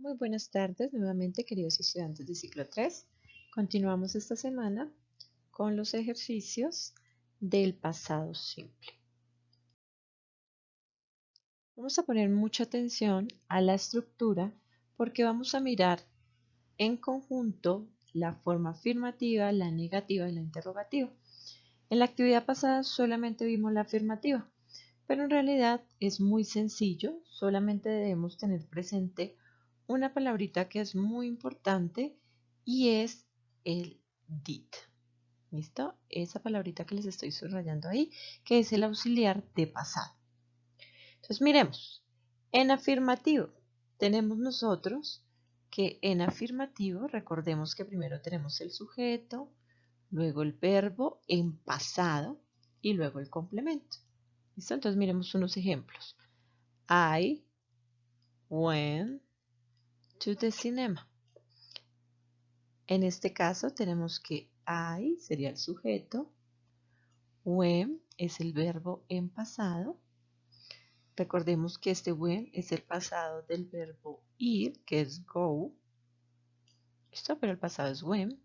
Muy buenas tardes nuevamente, queridos estudiantes de ciclo 3. Continuamos esta semana con los ejercicios del pasado simple. Vamos a poner mucha atención a la estructura porque vamos a mirar en conjunto la forma afirmativa, la negativa y la interrogativa. En la actividad pasada solamente vimos la afirmativa, pero en realidad es muy sencillo, solamente debemos tener presente una palabrita que es muy importante y es el did. ¿Listo? Esa palabrita que les estoy subrayando ahí, que es el auxiliar de pasado. Entonces miremos, en afirmativo tenemos nosotros que en afirmativo, recordemos que primero tenemos el sujeto, luego el verbo en pasado y luego el complemento. ¿Listo? Entonces miremos unos ejemplos. I went to the cinema. En este caso tenemos que I sería el sujeto, went es el verbo en pasado. Recordemos que este went es el pasado del verbo ir, que es go. ¿Listo? Pero el pasado es went.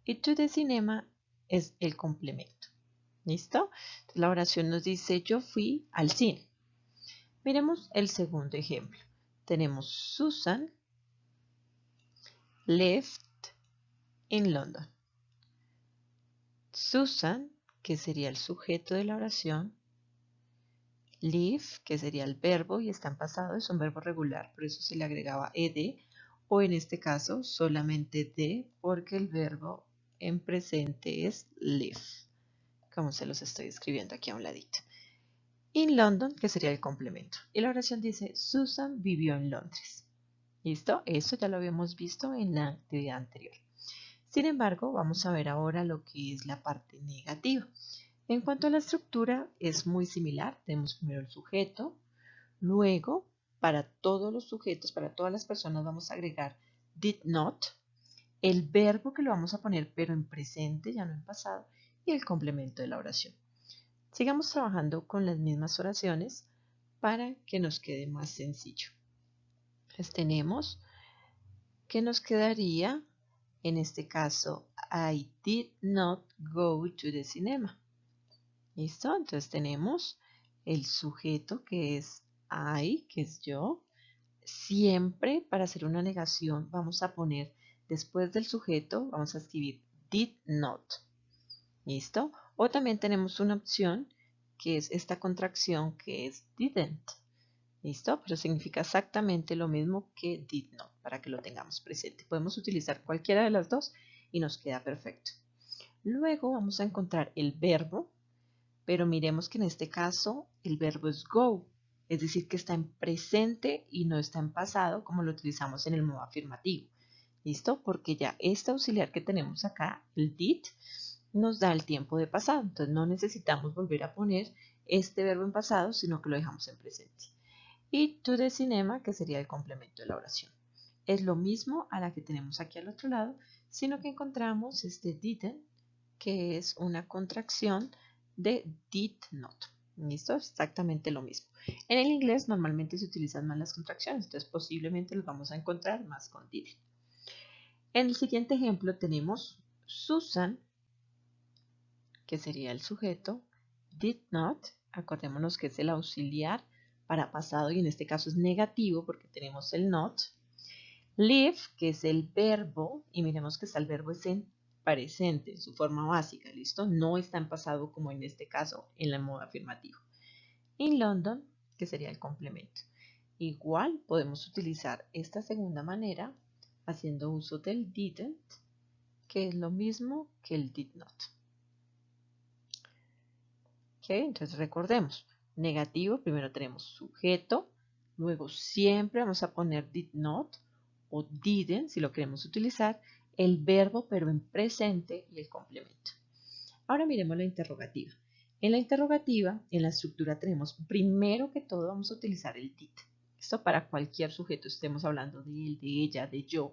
Y to the cinema es el complemento. ¿Listo? Entonces, la oración nos dice yo fui al cine. Miremos el segundo ejemplo. Tenemos Susan left in London. Susan, que sería el sujeto de la oración, live, que sería el verbo y está en pasado, es un verbo regular, por eso se le agregaba ed, o en este caso solamente de, porque el verbo en presente es live, como se los estoy escribiendo aquí a un ladito. In London, que sería el complemento. Y la oración dice, Susan vivió en Londres. ¿Listo? Eso ya lo habíamos visto en la actividad anterior. Sin embargo, vamos a ver ahora lo que es la parte negativa. En cuanto a la estructura, es muy similar. Tenemos primero el sujeto, luego para todos los sujetos, para todas las personas vamos a agregar did not, el verbo que lo vamos a poner pero en presente, ya no en pasado, y el complemento de la oración. Sigamos trabajando con las mismas oraciones para que nos quede más sencillo. Entonces tenemos que nos quedaría, en este caso, I did not go to the cinema. ¿Listo? Entonces tenemos el sujeto que es I, que es yo. Siempre para hacer una negación vamos a poner después del sujeto, vamos a escribir did not. ¿Listo? O también tenemos una opción que es esta contracción que es didn't. ¿Listo? Pero significa exactamente lo mismo que did not, para que lo tengamos presente. Podemos utilizar cualquiera de las dos y nos queda perfecto. Luego vamos a encontrar el verbo, pero miremos que en este caso el verbo es go, es decir, que está en presente y no está en pasado como lo utilizamos en el modo afirmativo. ¿Listo? Porque ya este auxiliar que tenemos acá, el did, nos da el tiempo de pasado. Entonces no necesitamos volver a poner este verbo en pasado, sino que lo dejamos en presente. Y to the cinema, que sería el complemento de la oración. Es lo mismo a la que tenemos aquí al otro lado, sino que encontramos este didn't, que es una contracción de did not. ¿Listo? Exactamente lo mismo. En el inglés normalmente se utilizan más las contracciones, entonces posiblemente los vamos a encontrar más con didn't. En el siguiente ejemplo tenemos Susan, que sería el sujeto, did not, acordémonos que es el auxiliar para pasado y en este caso es negativo porque tenemos el not. Live, que es el verbo, y miremos que está el verbo es en presente, en su forma básica, ¿listo? No está en pasado como en este caso en la modo afirmativo. In London, que sería el complemento. Igual podemos utilizar esta segunda manera haciendo uso del didn't, que es lo mismo que el did not. ¿Ok? Entonces recordemos, negativo, primero tenemos sujeto, luego siempre vamos a poner did not o didn't, si lo queremos utilizar, el verbo pero en presente y el complemento. Ahora miremos la interrogativa. En la interrogativa, en la estructura tenemos primero que todo vamos a utilizar el did. Esto para cualquier sujeto, estemos hablando de él, de ella, de yo,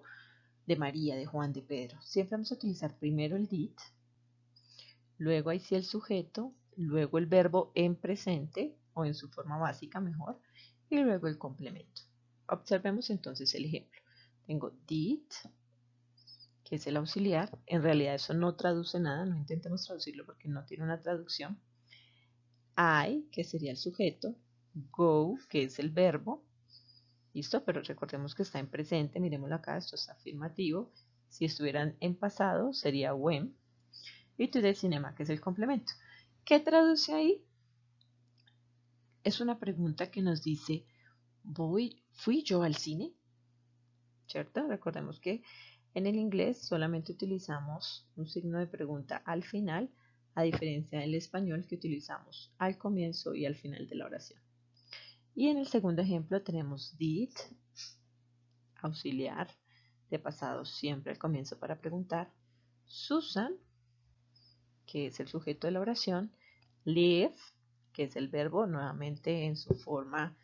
de María, de Juan, de Pedro. Siempre vamos a utilizar primero el did, luego ahí sí el sujeto, luego el verbo en presente o en su forma básica mejor, y luego el complemento. Observemos entonces el ejemplo. Tengo did, que es el auxiliar. En realidad eso no traduce nada, no intentemos traducirlo porque no tiene una traducción. I, que sería el sujeto. Go, que es el verbo. ¿Listo? Pero recordemos que está en presente, miremoslo acá, esto es afirmativo. Si estuvieran en pasado sería went. Y to the cinema, que es el complemento. ¿Qué traduce ahí? Es una pregunta que nos dice, ¿fui yo al cine? ¿Cierto? Recordemos que en el inglés solamente utilizamos un signo de pregunta al final, a diferencia del español que utilizamos al comienzo y al final de la oración. Y en el segundo ejemplo tenemos did, auxiliar, de pasado siempre al comienzo para preguntar. Susan, que es el sujeto de la oración. Live, que es el verbo nuevamente en su forma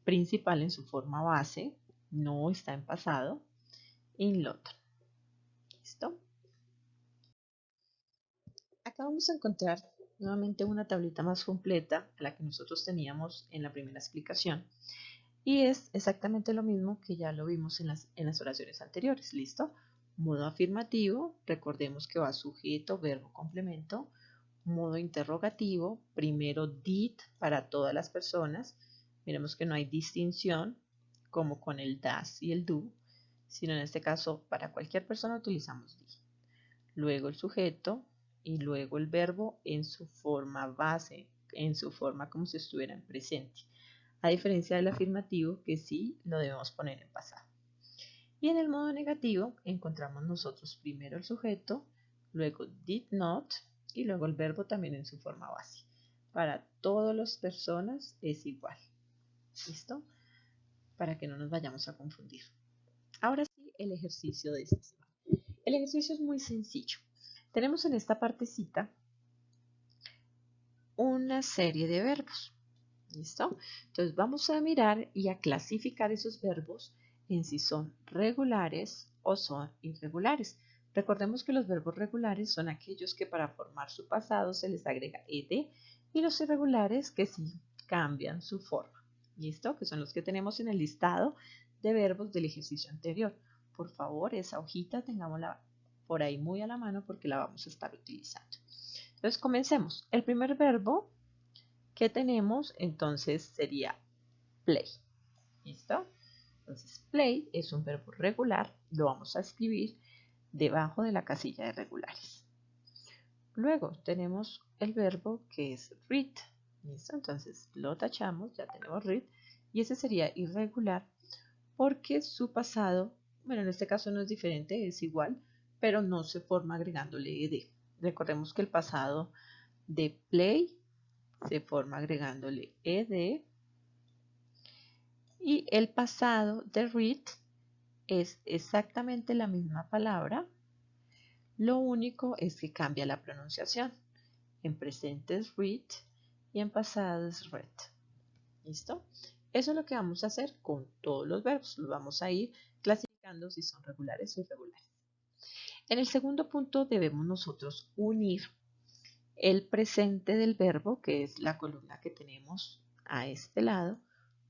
principal, en su forma base, no está en pasado. In London. ¿Listo? Acá vamos a encontrar nuevamente una tablita más completa a la que nosotros teníamos en la primera explicación. Y es exactamente lo mismo que ya lo vimos en las oraciones anteriores. ¿Listo? Modo afirmativo, recordemos que va sujeto, verbo, complemento. Modo interrogativo, primero did para todas las personas. Miremos que no hay distinción como con el das y el do, sino en este caso para cualquier persona utilizamos did. Luego el sujeto y luego el verbo en su forma base, en su forma como si estuviera en presente. A diferencia del afirmativo que sí lo debemos poner en pasado. Y en el modo negativo encontramos nosotros primero el sujeto, luego did not y luego el verbo también en su forma base. Para todas las personas es igual. ¿Listo? Para que no nos vayamos a confundir. Ahora sí, el ejercicio de esta semana. El ejercicio es muy sencillo. Tenemos en esta partecita una serie de verbos. ¿Listo? Entonces vamos a mirar y a clasificar esos verbos en si son regulares o son irregulares. Recordemos que los verbos regulares son aquellos que para formar su pasado se les agrega ed y los irregulares que sí cambian su forma. ¿Listo? Que son los que tenemos en el listado de verbos del ejercicio anterior. Por favor, esa hojita tengámosla por ahí muy a la mano porque la vamos a estar utilizando. Entonces comencemos. El primer verbo que tenemos entonces sería play. ¿Listo? Entonces play es un verbo regular, lo vamos a escribir debajo de la casilla de regulares. Luego tenemos el verbo que es read. ¿Listo? Entonces lo tachamos, ya tenemos read y ese sería irregular porque su pasado, bueno, en este caso no es diferente, es igual, pero no se forma agregándole ed. Recordemos que el pasado de play se forma agregándole ed y el pasado de read es exactamente la misma palabra, lo único es que cambia la pronunciación. En presente es read y en pasado es read. ¿Listo? Eso es lo que vamos a hacer con todos los verbos. Los vamos a ir clasificando si son regulares o irregulares. En el segundo punto debemos nosotros unir el presente del verbo, que es la columna que tenemos a este lado,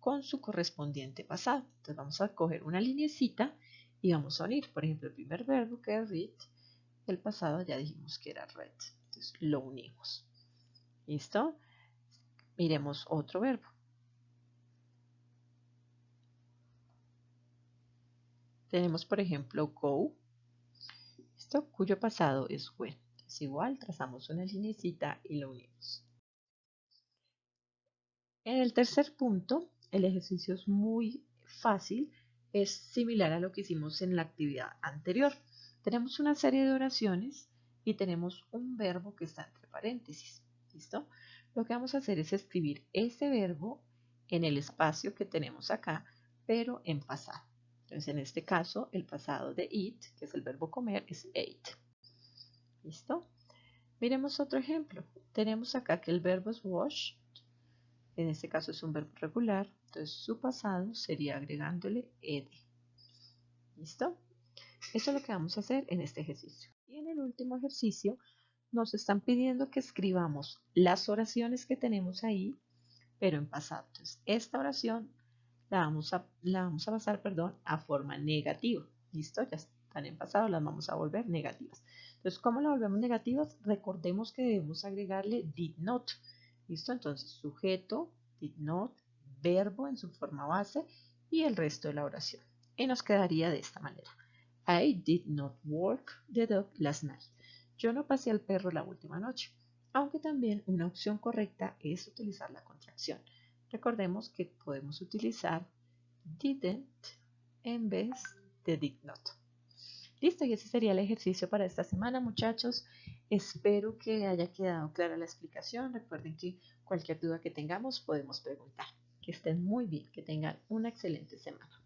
con su correspondiente pasado. Entonces vamos a coger una linecita y vamos a unir. Por ejemplo, el primer verbo que es read, el pasado ya dijimos que era read. Entonces lo unimos. ¿Listo? Miremos otro verbo. Tenemos, por ejemplo, go, ¿listo? Cuyo pasado es went. Es igual, trazamos una linecita y lo unimos. En el tercer punto, el ejercicio es muy fácil, es similar a lo que hicimos en la actividad anterior. Tenemos una serie de oraciones y tenemos un verbo que está entre paréntesis. ¿Listo? Lo que vamos a hacer es escribir ese verbo en el espacio que tenemos acá, pero en pasado. Entonces, en este caso, el pasado de eat, que es el verbo comer, es ate. ¿Listo? Miremos otro ejemplo. Tenemos acá que el verbo es wash. En este caso es un verbo regular, entonces su pasado sería agregándole ed. ¿Listo? Eso es lo que vamos a hacer en este ejercicio. Y en el último ejercicio nos están pidiendo que escribamos las oraciones que tenemos ahí, pero en pasado. Entonces, esta oración la vamos a pasar, a forma negativa. ¿Listo? Ya están en pasado, las vamos a volver negativas. Entonces, ¿cómo las volvemos negativas? Recordemos que debemos agregarle did not. ¿Listo? Entonces, sujeto, did not, verbo en su forma base y el resto de la oración. Y nos quedaría de esta manera. I did not walk the dog last night. Yo no pasé al perro la última noche. Aunque también una opción correcta es utilizar la contracción. Recordemos que podemos utilizar didn't en vez de did not. Listo, y ese sería el ejercicio para esta semana, muchachos. Espero que haya quedado clara la explicación. Recuerden que cualquier duda que tengamos podemos preguntar. Que estén muy bien, que tengan una excelente semana.